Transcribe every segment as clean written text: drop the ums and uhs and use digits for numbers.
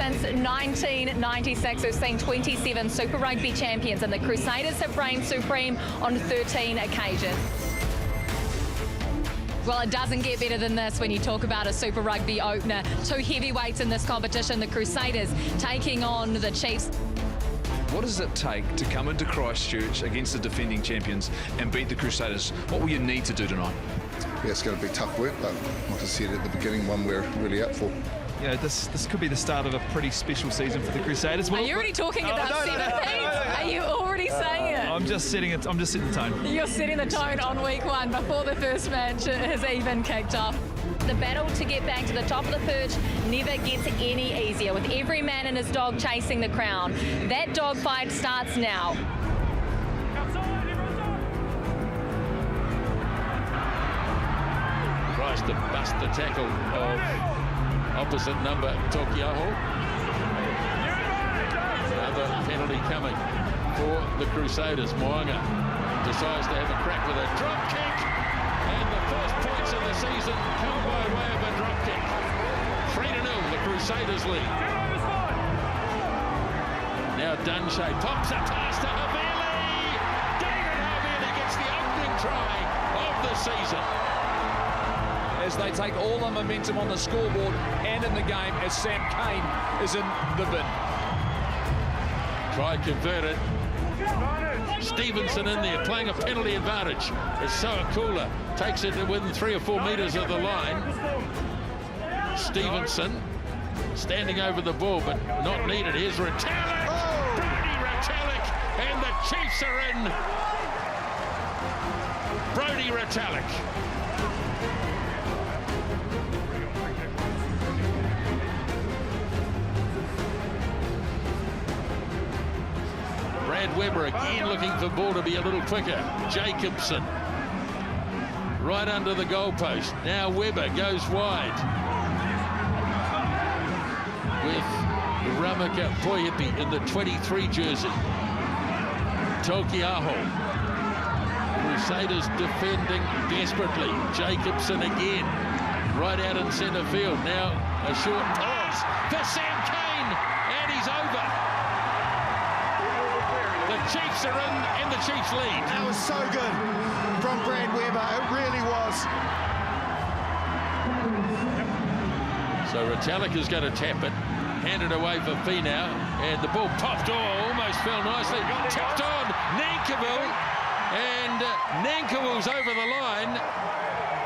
Since 1996, we've seen 27 Super Rugby champions, and the Crusaders have reigned supreme on 13 occasions. Well, it doesn't get better than this when you talk about a Super Rugby opener. Two heavyweights in this competition, the Crusaders taking on the Chiefs. What does it take to come into Christchurch against the defending champions and beat the Crusaders? What will you need to do tonight? Yeah, it's going to be tough work, but like I said at the beginning, one we're really up for. You know, this could be the start of a pretty special season for the Crusaders. Are you already talking about Semifinal? Are you already saying it? I'm just setting the tone. You're setting the tone on week one before the first match has even kicked off. The battle to get back to the top of the perch never gets any easier, with every man and his dog chasing the crown. That dogfight starts now. Tries to bust the tackle of opposite number Tokiaho. Another penalty coming for the Crusaders. Moanga decides to have a crack with a drop kick, and the first points of the season come by way of a drop kick. 3-0, the Crusaders lead. Now Dunshay pops a pass to Havili. David Havili gets the opening try of the season. As they take all the momentum on the scoreboard and in the game as Sam Cane is in the bin. Try converted. Stevenson in there playing a penalty advantage as Soakula takes it to within 3 or 4 metres of the line. Stevenson standing over the ball but not needed. Here's Retallick. Brody Retallick, and the Chiefs are in. Brody Retallick. Brad Weber again looking for ball to be a little quicker. Jacobson right under the goalpost. Now Weber goes wide with Ramaka Poihipi in the 23 jersey. Tokiaho. Crusaders defending desperately. Jacobson again right out in centre field. Now a short pass for Sam Cane, and he's over. The Chiefs are in the Chiefs lead. That was so good from Brad Weber. It really was. So Retallick is going to tap it. Hand it away for Finau. And the ball popped almost fell nicely. Tapped on Nankivell. And Nankivell's over the line.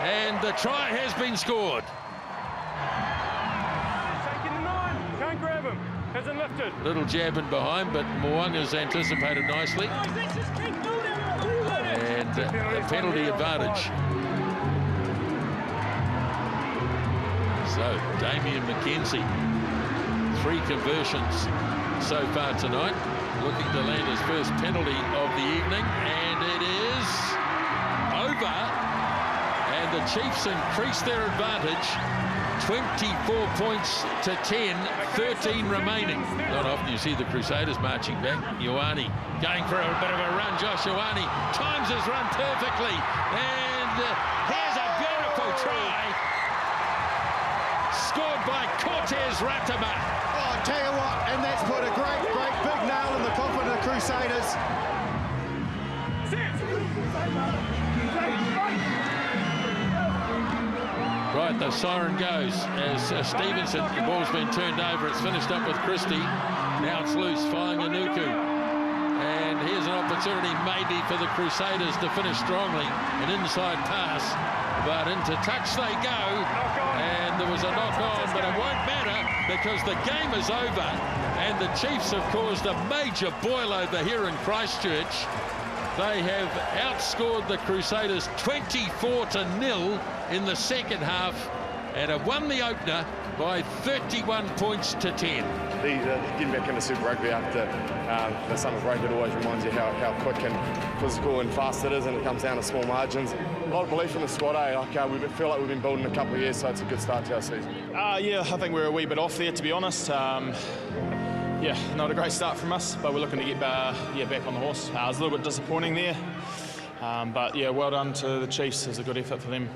And the try has been scored. Taking the 9. Can't grab him. Hasn't lifted. Little jab in behind, but Moanga's anticipated nicely. And the penalty advantage. So, Damien McKenzie, 3 conversions so far tonight. Looking to land his first penalty of the evening, and it is over. And the Chiefs increase their advantage. 24 points to 10, 13 remaining. Not often you see the Crusaders marching back. Ioane going for a bit of a run. Josh Ioane times his run perfectly. And here's a beautiful try. Scored by Cortez Ratama. Oh, I tell you what, and that's put a great big nail in the coffin of the Crusaders. Right, the siren goes as Stevenson, the ball's been turned over. It's finished up with Christie. Now it's loose, flying Anuku. And here's an opportunity maybe for the Crusaders to finish strongly. An inside pass, but into touch they go. And there was a knock on, but it won't matter because the game is over. And the Chiefs have caused a major boil over here in Christchurch. They have outscored the Crusaders 24-0 in the second half and have won the opener by 31 points to 10. Getting back into Super Rugby after the summer break, it always reminds you how quick and physical and fast it is, and it comes down to small margins. A lot of belief in the squad, eh? We feel like we've been building a couple of years, so it's a good start to our season. Yeah, I think we're a wee bit off there, to be honest. Yeah, not a great start from us, but we're looking to get back on the horse. It was a little bit disappointing there, but yeah, well done to the Chiefs. It was a good effort for them.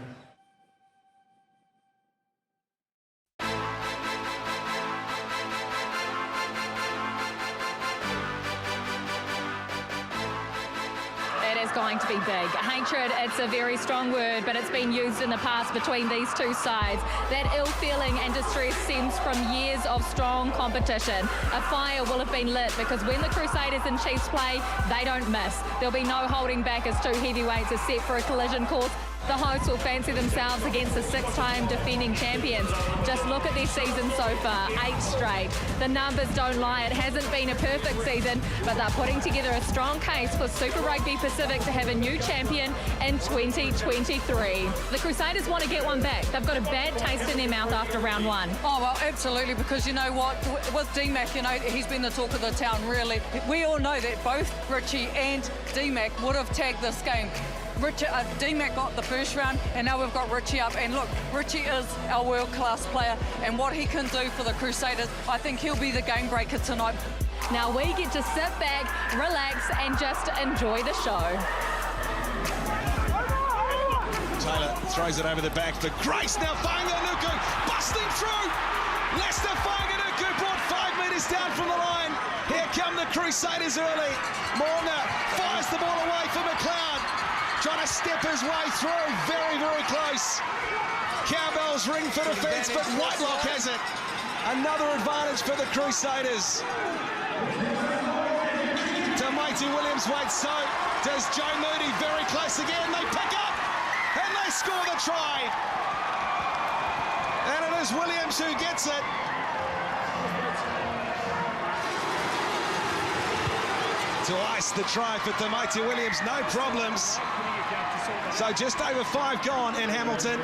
is going to be big. Hatred, it's a very strong word, but it's been used in the past between these two sides. That ill feeling and distress stems from years of strong competition. A fire will have been lit because when the Crusaders and Chiefs play, they don't miss. There'll be no holding back as two heavyweights are set for a collision course. The hosts will fancy themselves against the 6-time defending champions. Just look at their season so far, 8 straight. The numbers don't lie, it hasn't been a perfect season, but they're putting together a strong case for Super Rugby Pacific to have a new champion in 2023. The Crusaders want to get one back. They've got a bad taste in their mouth after round 1. Oh, well, absolutely, because you know what, with DMAC, you know, he's been the talk of the town, really. We all know that both Richie and DMAC would have tagged this game. DMAC got the first round, and now we've got Richie up. And look, Richie is our world-class player, and what he can do for the Crusaders, I think he'll be the game breaker tonight. Now we get to sit back, relax, and just enjoy the show. Taylor throws it over the back for Grace. Now Whanganuku busting through. Lester Whanganuku brought 5 metres down from the line. Here come the Crusaders early. Morna fires the ball away for McLeod. Trying to step his way through, very, very close. Cowbells ring for defence, but Whitelock has it. Another advantage for the Crusaders. Tamati Williams waits, so does Joe Moody. Very close again, they pick up, and they score the try. And it is Williams who gets it. To ice the try for Tamati Williams, no problems. So just over 5 gone in Hamilton,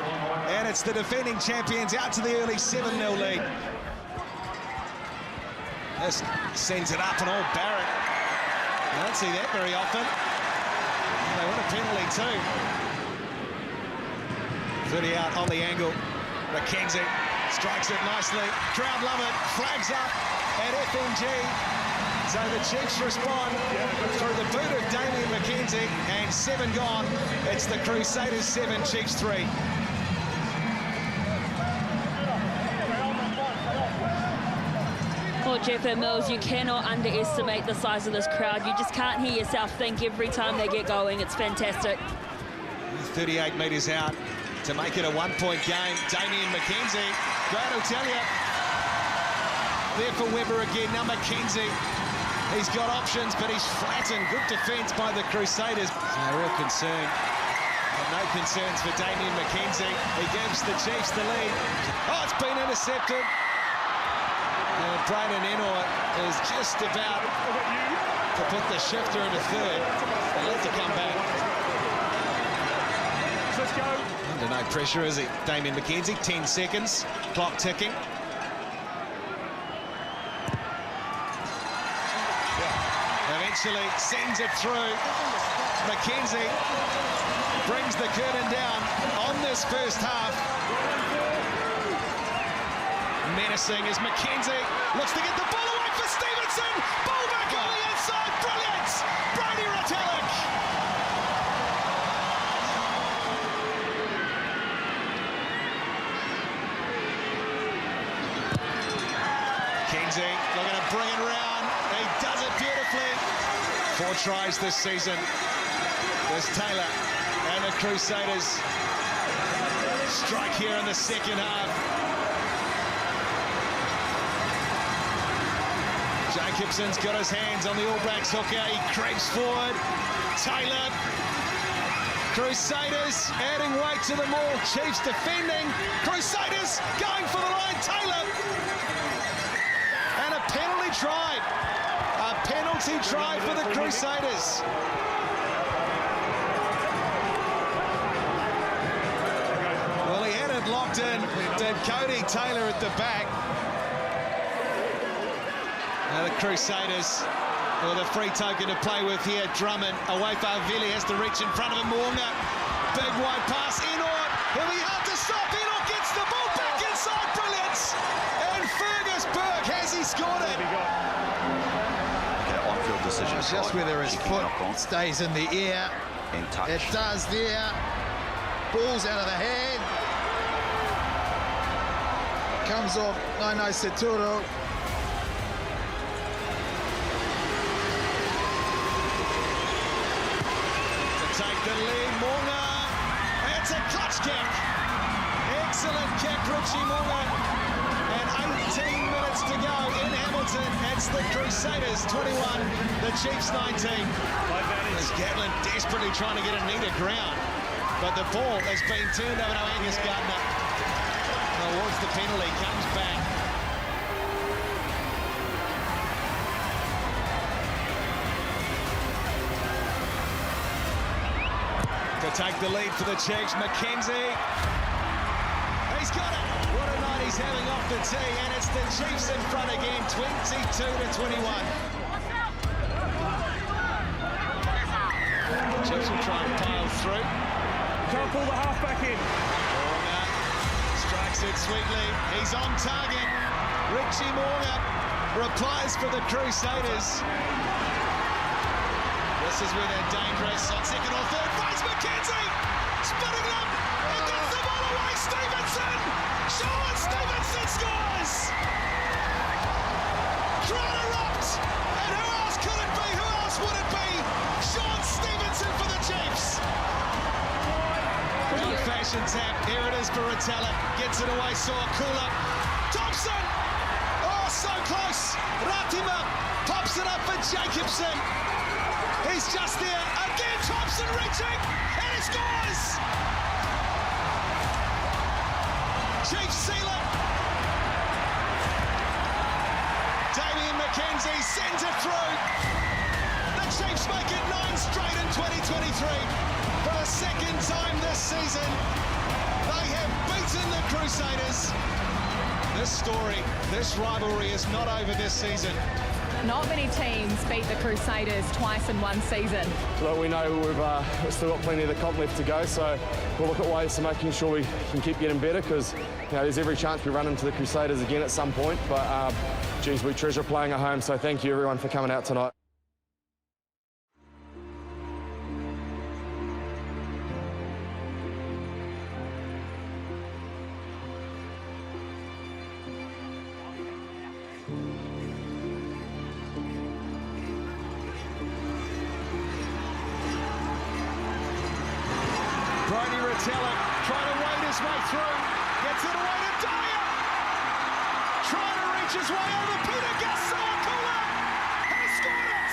and it's the defending champions out to the early 7-0 lead. This sends it up and all Barrett. I don't see that very often. They win a penalty too. 30 out on the angle. McKenzie strikes it nicely. Crowd love it. Flags up at FNG. So the Chiefs respond through the boot of Damien McKenzie, and 7 gone. It's the Crusaders 7, Chiefs 3. Well, Jeff and Mills, you cannot underestimate the size of this crowd. You just can't hear yourself think every time they get going. It's fantastic. 38 metres out to make it a 1-point game. Damien McKenzie, Grant will tell you. There for Webber again, now McKenzie. He's got options, but he's flattened. Good defence by the Crusaders. No real concern. No concerns for Damien McKenzie. He gives the Chiefs the lead. Oh, it's been intercepted. Brayden Enor is just about to put the shifter into third. They'll have to come back. Let's go. Under no pressure, is he? Damien McKenzie, 10 seconds. Clock ticking. Eventually sends it through. McKenzie brings the curtain down on this first half. Menacing as McKenzie looks to get the ball away for Stevenson. Ball back on the inside. Brilliant. Brady Retallick. McKenzie looking to bring it around. He does it beautifully. 4 tries this season. There's Taylor and the Crusaders strike here in the second half. Jacobson's got his hands on the All Blacks hooker. He creeps forward. Taylor. Crusaders adding weight to them all. Chiefs defending. Crusaders going for the line. Taylor. And a penalty try. A penalty try for the Crusaders. Well, he had it locked in. Did Cody Taylor at the back. Now the Crusaders with a free token to play with here. Drummond away for Vili, has to reach in front of him. Moonga, big wide pass. Enor, he'll be hard to stop. Enor gets the ball back inside. Brilliance. And Fergus Burke, has he scored it? On-field decision. Just whether his foot stays in the air. In touch. It does there. Ball's out of the hand. Comes off Nino Seturo. It's a clutch kick. Excellent kick, Richie Moore. And 18 minutes to go in Hamilton. It's the Crusaders 21, the Chiefs 19. As Gatlin desperately trying to get a neater ground. But the ball has been turned over to Angus Gardner. Towards the penalty, comes back. To take the lead for the Chiefs, McKenzie. He's got it. What a night he's having off the tee, and it's the Chiefs in front again, 22-21. Chiefs will try and pile through. Can't pull the halfback in. Morgan strikes it sweetly. He's on target. Richie Morgan replies for the Crusaders. This is where they're dangerous. On second or third, finds McKenzie. Spinning up. And gets the ball away. Stevenson. Sean Stevenson scores. Crowd erupt. And who else could it be? Who else would it be? Sean Stevenson for the Chiefs. Old-fashioned tap. Here it is for Ratella. Gets it away. Saw Kula. Thompson. Oh, so close. Ratima pops it up for Jacobson. He's just there. Again, Thompson reaching. And he scores. Chiefs seal it. Damien McKenzie sends it through. The Chiefs make it 9 straight in 2023. For the second time this season, they have beaten the Crusaders. This story, this rivalry is not over this season. Not many teams beat the Crusaders twice in one season. Look, we know we've still got plenty of the comp left to go, so we'll look at ways to making sure we can keep getting better, because there's every chance we run into the Crusaders again at some point. But geez, we treasure playing at home, so thank you everyone for coming out tonight. Trying to wade his way through, gets it away to Dyer. Trying to reach his way over Peter Gasol-Kula has scored it.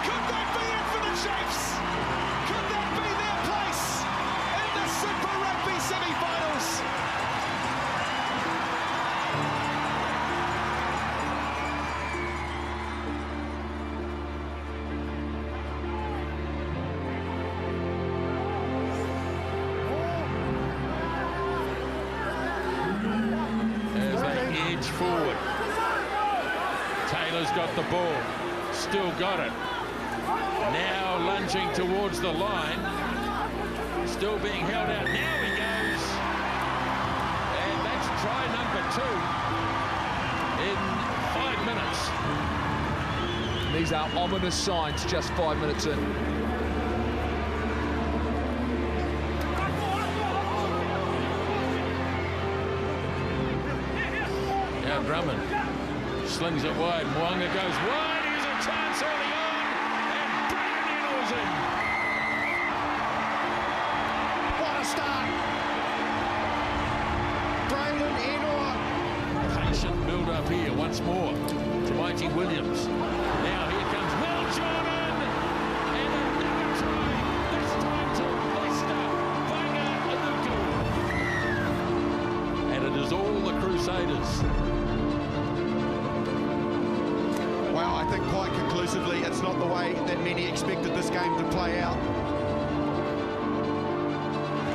Could that be it for the Chiefs? Could that be their place in the Super Rugby semi-finals? Forward. Taylor's got the ball. Still got it. Now lunging towards the line. Still being held out. Now he goes. And that's try number 2 in 5 minutes. These are ominous signs just 5 minutes in. Drummond slings it wide. Mwanga goes wide. Here's a chance early on, and Brandon Eno's in. What a start. Brandon Eno. Patient build up here once more to Mighty Williams. Now here comes Will Jordan, and another try. This time to Leicester. Banga Anuku. And it is all the Crusaders. Well, I think quite conclusively, it's not the way that many expected this game to play out.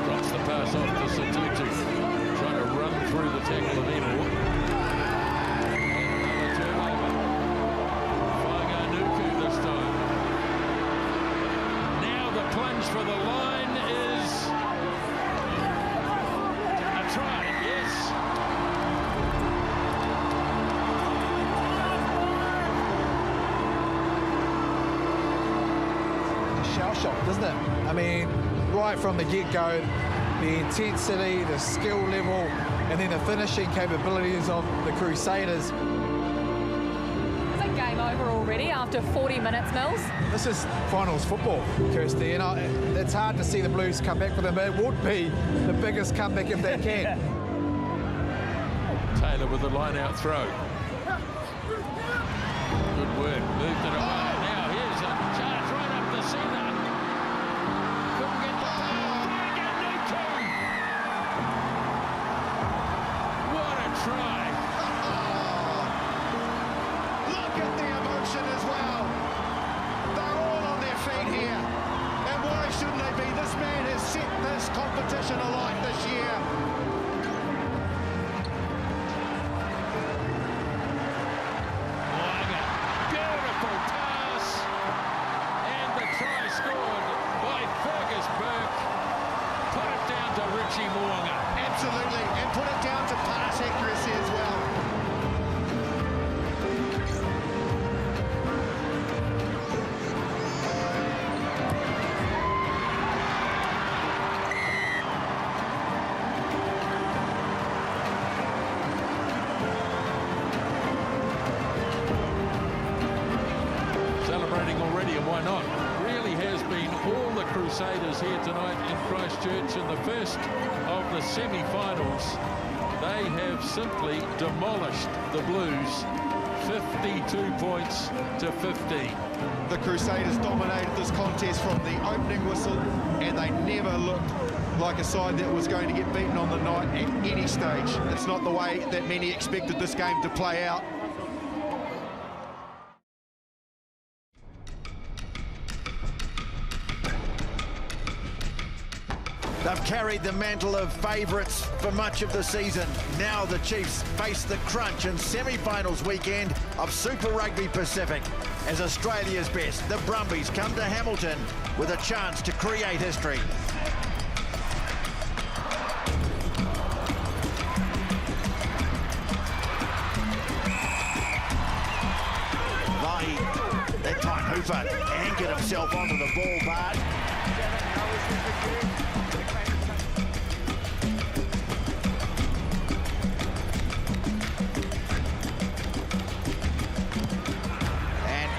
Drops the pass off to Satutu, trying to run through the tackle of Eno. Another turnover. Whanga Anuku this time. Now the plunge for the line is a try, yes. Shell-shocked, isn't it? I mean, right from the get-go, the intensity, the skill level, and then the finishing capabilities of the Crusaders. Game over already after 40 minutes, Mills. This is finals football, Kirsty, and it's hard to see the Blues come back for them, but it would be the biggest comeback if they can. Taylor with the line-out throw. Good work, moved it away. Now here's a charge right up the centre. Couldn't get the ball. Again, Nuku. What a try. Look at the emotion as well. They're all on their feet here. And why shouldn't they be? This man has set this competition alight this year. Beautiful pass. And the try scored by Fergus Burke. Put it down to Richie Mo'unga. Absolutely. And put it down to pass accuracy as well. Celebrating already, and why not? Really has been all the Crusaders here tonight in Christchurch in the first of the semi-finals. They have simply demolished the Blues, 52 points to 15. The Crusaders dominated this contest from the opening whistle, and they never looked like a side that was going to get beaten on the night at any stage. It's not the way that many expected this game to play out. They've carried the mantle of favourites for much of the season. Now the Chiefs face the crunch in semi-finals weekend of Super Rugby Pacific. As Australia's best, the Brumbies come to Hamilton with a chance to create history. Vahi, that time Hooper anchored himself onto the ball, but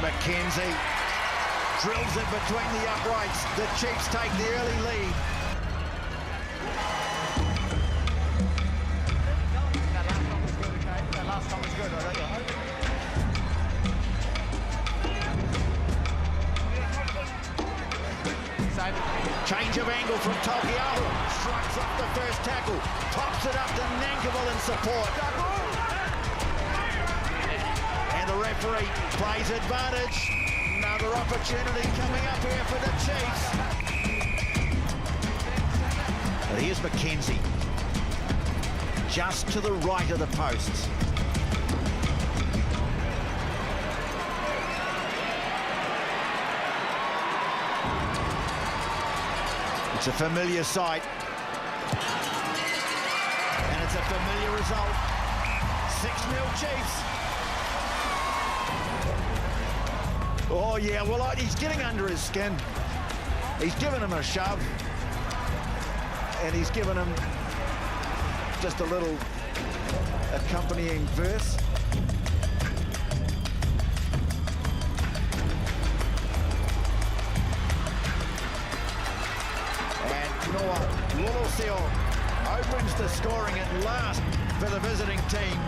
McKenzie drills it between the uprights. The Chiefs take the early lead. That last one was good, I think. Change of angle from Tokiaho. Strikes off the first tackle. Pops it up to Nankivell in support. And the referee plays advantage. Another opportunity coming up here for the Chiefs. But here's McKenzie. Just to the right of the posts. It's a familiar sight. And it's a familiar result. 6-0 Chiefs. Oh, yeah, well, he's getting under his skin. He's given him a shove. And he's given him just a little accompanying verse. And Noah Loloseo opens the scoring at last for the visiting team.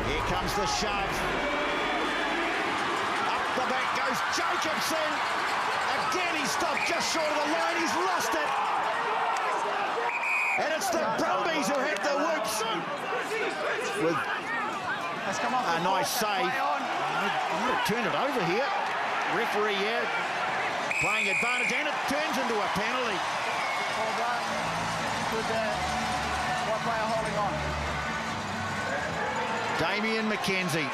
Here comes the shove. The back goes Jacobson. Again, he stopped just short of the line. He's lost it. And it's the Brumbies who hit the whoops. With a nice save. I'm going to turn it over here. Referee here playing advantage, and it turns into a penalty. What player holding on? Damien McKenzie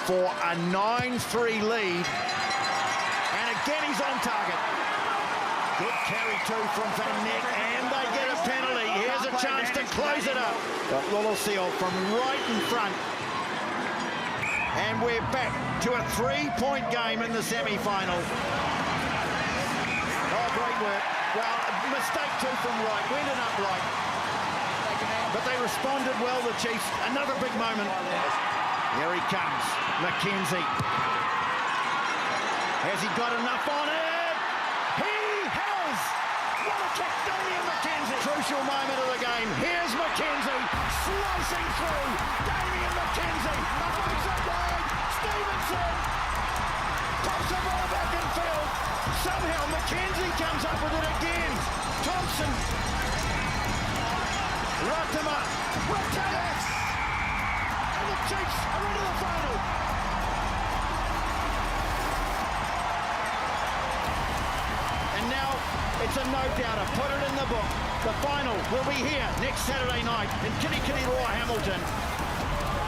for a 9-3 lead, and again he's on target. Good carry too from Van Neck, and they get a penalty. Here's a chance to close it up. Got Loloseo from right in front, and we're back to a 3-point game in the semi-final. Oh, great work. Well, a mistake too from right, went in upright, but they responded well, the Chiefs. Another big moment. Here he he comes, McKenzie. Has he got enough on it? He has! What a kick, Damien McKenzie! Crucial moment of the game. Here's McKenzie, slicing through. Damien McKenzie, moves it wide. Stevenson pops the ball back in field. Somehow McKenzie comes up with it again. Thompson. Ratama. Rattalas. And the Chiefs are into the final. And now it's a no-doubter. Put it in the book. The final will be here next Saturday night in Kirikiriroa, Hamilton.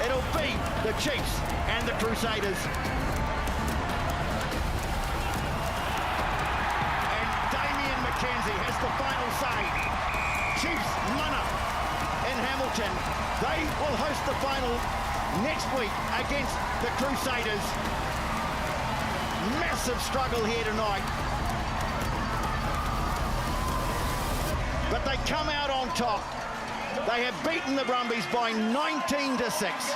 It'll be the Chiefs and the Crusaders. And Damien McKenzie has the final say. Chiefs mana in Hamilton. They will host the final next week against the Crusaders. Massive struggle here tonight. But they come out on top. They have beaten the Brumbies by 19-6.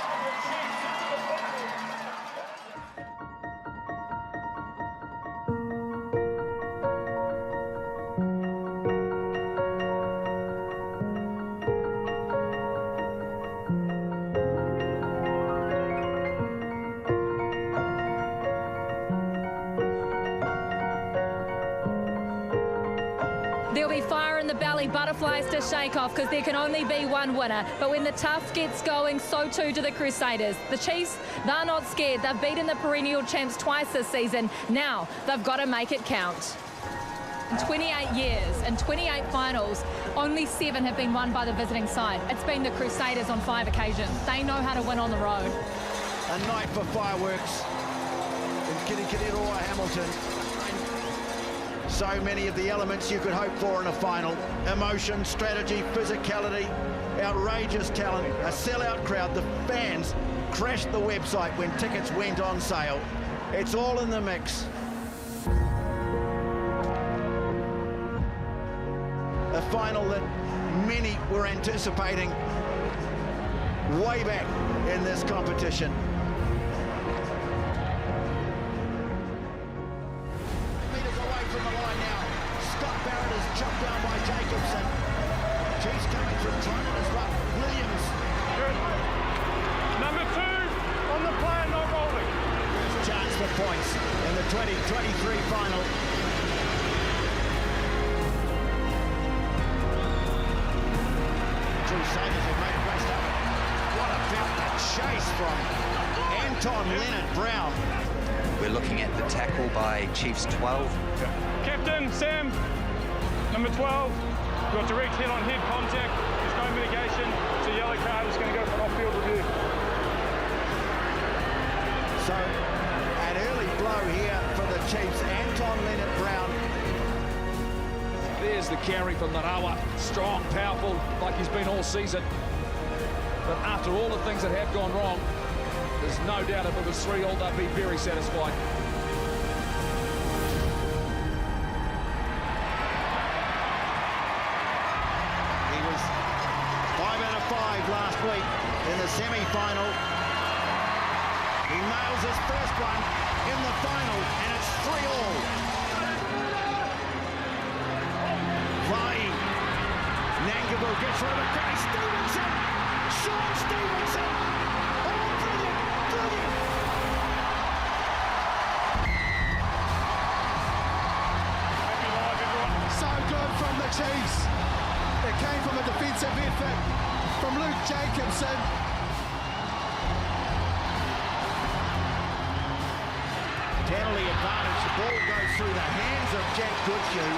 There'll be fire in the belly, butterflies to shake off, because there can only be one winner. But when the tough gets going, so too do the Crusaders. The Chiefs, they're not scared. They've beaten the perennial champs twice this season. Now they've got to make it count. In 28 years and 28 finals, only 7 have been won by the visiting side. It's been the Crusaders on 5 occasions. They know how to win on the road. A night for fireworks in Kirikiriroa, Hamilton. So many of the elements you could hope for in a final. Emotion, strategy, physicality, outrageous talent, a sellout crowd. The fans crashed the website when tickets went on sale. It's all in the mix. A final that many were anticipating way back in this competition. Chopped down by Jacobson. Chiefs coming from Trilogy. Williams. Good. Number 2 on the plan, not rolling. There's a chance for points in the 2023 final. Crusaders have made it rest up. What about the chase from Anton Leonard-Brown? We're looking at the tackle by Chiefs 12. Captain, Sam. Number 12, got direct head-on-head contact. There's no mitigation. It's a yellow card. It's going to go for an off-field review. So, an early blow here for the Chiefs. Anton Leonard-Brown. There's the carry from Narawa. Strong, powerful, like he's been all season. But after all the things that have gone wrong, there's no doubt if it was 3-3, they'd be very satisfied. Last week in the semi-final. He nails his first one in the final, and it's 3-3. Flying. Nangabu gets rid of it. Gary Stevenson. Sean Stevenson. Oh, brilliant, brilliant. Happy live, everyone. So good from the Chiefs. It came from a defensive effort from Luke Jacobson. Penalty advantage. The ball goes through the hands of Jack Goodhue.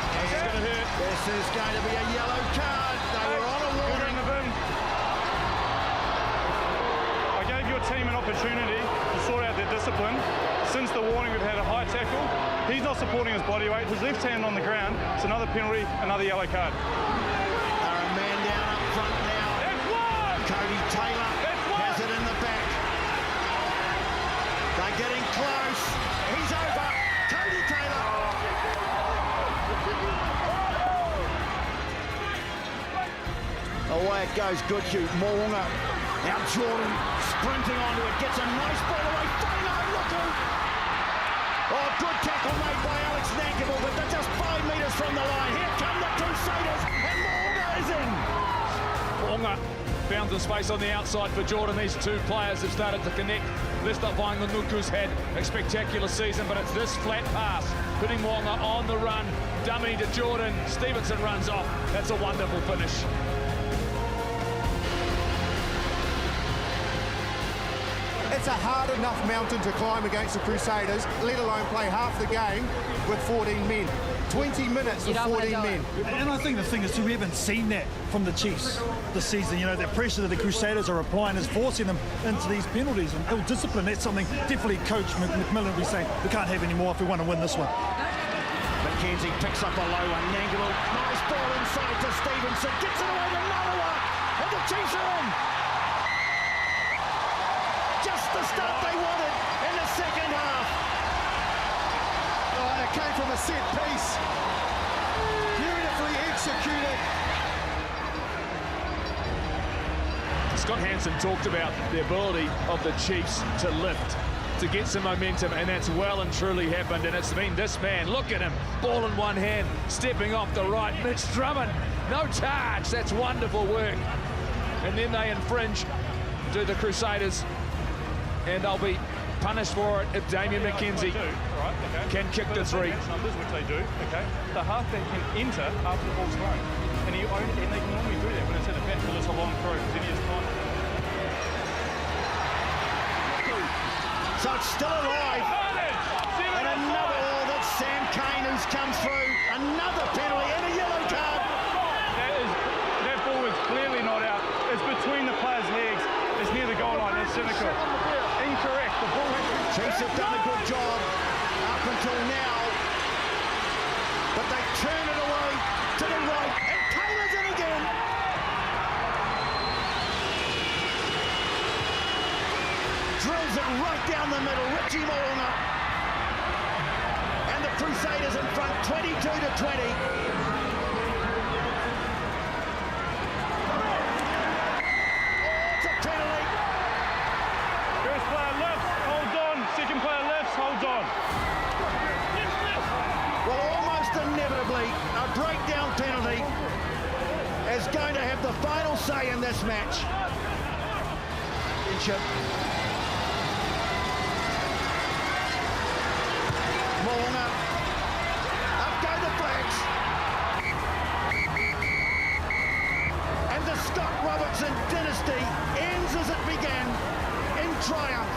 This is going to be a yellow card. They were on a warning. I gave your team an opportunity to sort out their discipline. Since the warning, we've had a high tackle. He's not supporting his body weight. His left hand on the ground. It's another penalty, another yellow card. They're a man down up front now. Cody Taylor has it in the back. They're getting close. He's over. Cody Taylor. Away it goes, Goodhue. Moonga. Now Jordan sprinting onto it, gets a nice ball away. Whainga Nuku. Oh, good tackle made by Alex Nankivell, but they're just 5 metres from the line. Here come the Crusaders, and Mo'unga is in. Mo'unga found the space on the outside for Jordan. These two players have started to connect. Lester Whainga Nuku's had a spectacular season, but it's this flat pass putting Mo'unga on the run. Dummy to Jordan. Stevenson runs off. That's a wonderful finish. It's a hard enough mountain to climb against the Crusaders, let alone play half the game with 14 men. 20 minutes with 14 men. And I think the thing is, too, we haven't seen that from the Chiefs this season. You know, the pressure that the Crusaders are applying is forcing them into these penalties. And ill-discipline, that's something definitely Coach McMillan will be saying, we can't have any more if we want to win this one. McKenzie picks up a low one. Nankivell, nice ball inside to Stevenson. Gets it away to Manawa. And the Chiefs are in. Just the start they wanted in the second half. Oh, and it came from a set piece. Beautifully executed. Scott Hansen talked about the ability of the Chiefs to lift, to get some momentum, and that's well and truly happened. And it's been this man, look at him, ball in one hand, stepping off the right, Mitch Drummond, no touch. That's wonderful work. And then they infringe, do the Crusaders, and they'll be punished for it if Damian McKenzie can kick the three. Numbers, which they do, okay? The halfback can enter after the ball's thrown. And they can normally do that when it's at the back, because it's a long throw, because then he has time. So it's still alive. And another, that's Sam Kane who's come through. Another penalty and a yellow card. That ball is clearly not out. It's between the players' legs. It's near the goal line. That's cynical. Incorrect. The ball. Chiefs have done a good job up until now. But they turn it away to the right. And Taylor's in again. Drills it right down the middle. Richie Mo'unga. And the Crusaders in front, 22-20. A breakdown penalty is going to have the final say in this match. Mo'unga, up go the flags. And the Scott Robertson dynasty ends as it began, in triumph.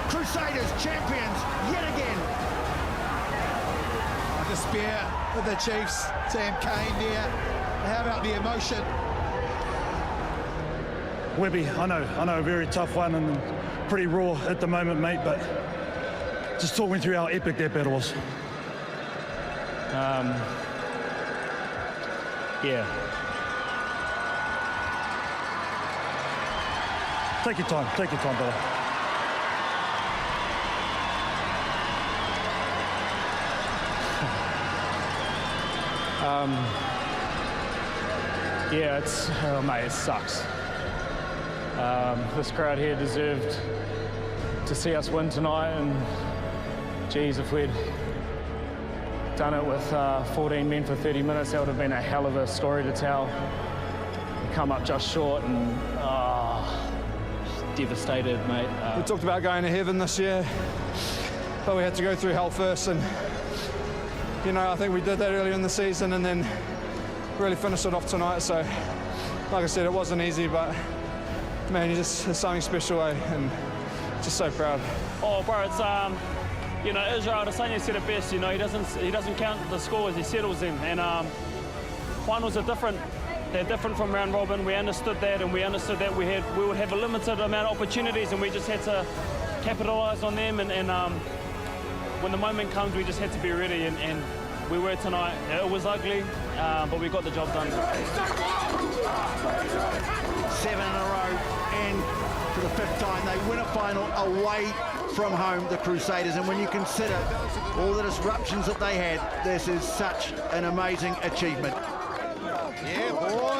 Crusaders champions yet again. Despair with the Chiefs. Sam Kane there. How about the emotion? Webby, I know, a very tough one and pretty raw at the moment, mate, but just talk me through how epic that battle was. Yeah. Take your time, brother. Yeah, mate, it sucks. This crowd here deserved to see us win tonight, and geez, if we'd done it with 14 men for 30 minutes, that would have been a hell of a story to tell. We come up just short, and devastated, mate. We talked about going to heaven this year, but we had to go through hell first, and you know, I think we did that earlier in the season and then really finished it off tonight. So, like I said, it wasn't easy, but man, there's something special, and just so proud. Oh, bro, it's you know, Israel Adesanya said it best. You know, he doesn't count the scores, he settles them. And finals are different. They're different from round robin. We understood that, and we understood that we would have a limited amount of opportunities, and we just had to capitalise on them. And when the moment comes, we just had to be ready, and we were tonight. It was ugly, but we got the job done. 7 in a row, and for the 5th time, they win a final away from home, the Crusaders. And when you consider all the disruptions that they had, this is such an amazing achievement. Yeah, boy.